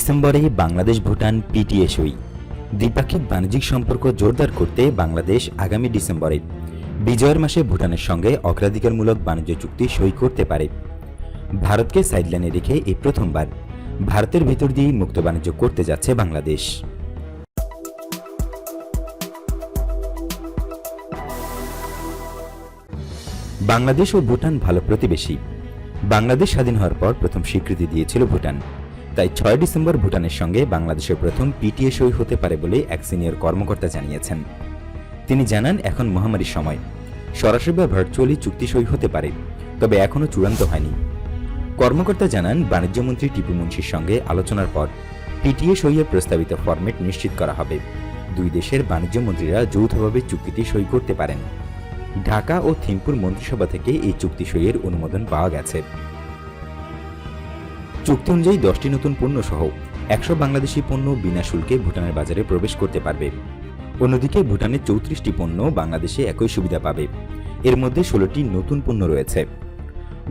ডিসেম্বরে বাংলাদেশ ভুটান পিটিএ সই। দ্বিপাক্ষিক বাণিজ্যিক সম্পর্ক জোরদার করতে বাংলাদেশ আগামী ডিসেম্বরে বিজয়ের মাসে ভুটানের সঙ্গে অগ্রাধিকারমূলক বাণিজ্য চুক্তি সই করতে পারে। ভারতকে সাইডলাইনে রেখে এই প্রথমবার ভারতের ভিতর দিয়েই মুক্ত বাণিজ্য করতে যাচ্ছে বাংলাদেশ। বাংলাদেশ ও ভুটান ভালো প্রতিবেশী। বাংলাদেশ স্বাধীন হওয়ার পর প্রথম স্বীকৃতি দিয়েছিল ভুটান। তাই ৬ ডিসেম্বর ভুটানের সঙ্গে বাংলাদেশের প্রথম পিটিএ সই হতে পারে বলে এক সিনিয়র কর্মকর্তা জানিয়েছেন। তিনি জানান, এখন মহামারীর সময় সরাসরি বা ভার্চুয়ালি চুক্তি সই হতে পারে, তবে এখনও চূড়ান্ত হয়নি। কর্মকর্তা জানান, বাণিজ্যমন্ত্রী টিপু মুন্সির সঙ্গে আলোচনার পর পিটিএ সইয়ের প্রস্তাবিত ফরম্যাট নিশ্চিত করা হবে। দুই দেশের বাণিজ্য মন্ত্রীরা যৌথভাবে চুক্তিটি সই করতে পারেন। ঢাকা ও থিম্পুর মন্ত্রিসভা থেকে এই চুক্তি সইয়ের অনুমোদন পাওয়া গেছে। চুক্তি অনুযায়ী 10টি নতুন পণ্য সহ 100 বাংলাদেশি পণ্য বিনা শুল্কে ভুটানের বাজারে প্রবেশ করতে পারবে। অন্যদিকে ভুটানের 34টি পণ্য বাংলাদেশে একই সুবিধা পাবে। এর মধ্যে 16টি নতুন পণ্য রয়েছে।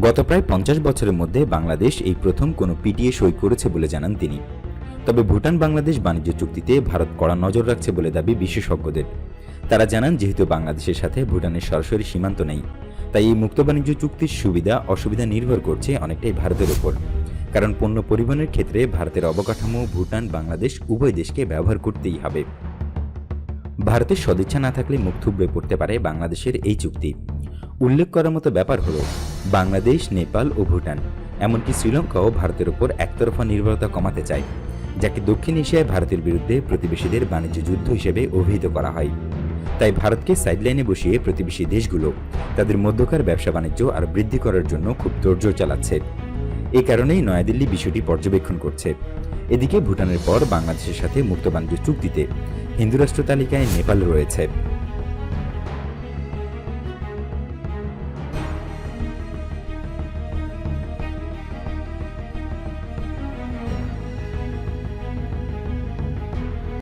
গত প্রায় 50 বছরের মধ্যে বাংলাদেশ এই প্রথম কোনো পিটিএ সই করেছে বলে জানান তিনি। তবে ভুটান বাংলাদেশ বাণিজ্য চুক্তিতে ভারত কড়া নজর রাখছে বলে দাবি বিশেষজ্ঞদের। তারা জানান, যেহেতু বাংলাদেশের সাথে ভুটানের সরাসরি সীমান্ত নেই, তাই এই মুক্ত বাণিজ্য চুক্তির সুবিধা অসুবিধা নির্ভর করছে অনেকটাই ভারতের উপর। কারণ পণ্য পরিবহনের ক্ষেত্রে ভারতের অবকাঠামো ভুটান বাংলাদেশ উভয় দেশকে ব্যবহার করতেই হবে। ভারতের সদিচ্ছা না থাকলে মুখ থুবড়ে পড়তে পারে বাংলাদেশের এই চুক্তি। উল্লেখ করার মতো ব্যাপার হলো, বাংলাদেশ, নেপাল ও ভুটান এমনকি শ্রীলঙ্কাও ভারতের উপর একতরফা নির্ভরতা কমাতে চায়, যাকে দক্ষিণ এশিয়ায় ভারতের বিরুদ্ধে প্রতিবেশীদের বাণিজ্য যুদ্ধ হিসেবে অভিহিত করা হয়। তাই ভারতকে সাইডলাইনে বসিয়ে প্রতিবেশী দেশগুলো তাদের মধ্যকার ব্যবসা বাণিজ্য আর বৃদ্ধি করার জন্য খুব তোড়জোড় চালাচ্ছে। এই কারণেই নয়াদিল্লি বিষয়টি পর্যবেক্ষণ করছে। এদিকে ভুটানের পর বাংলাদেশের সাথে মুক্ত বাণিজ্য চুক্তিতে হিন্দু রাষ্ট্র তালিকায় নেপাল রয়েছে।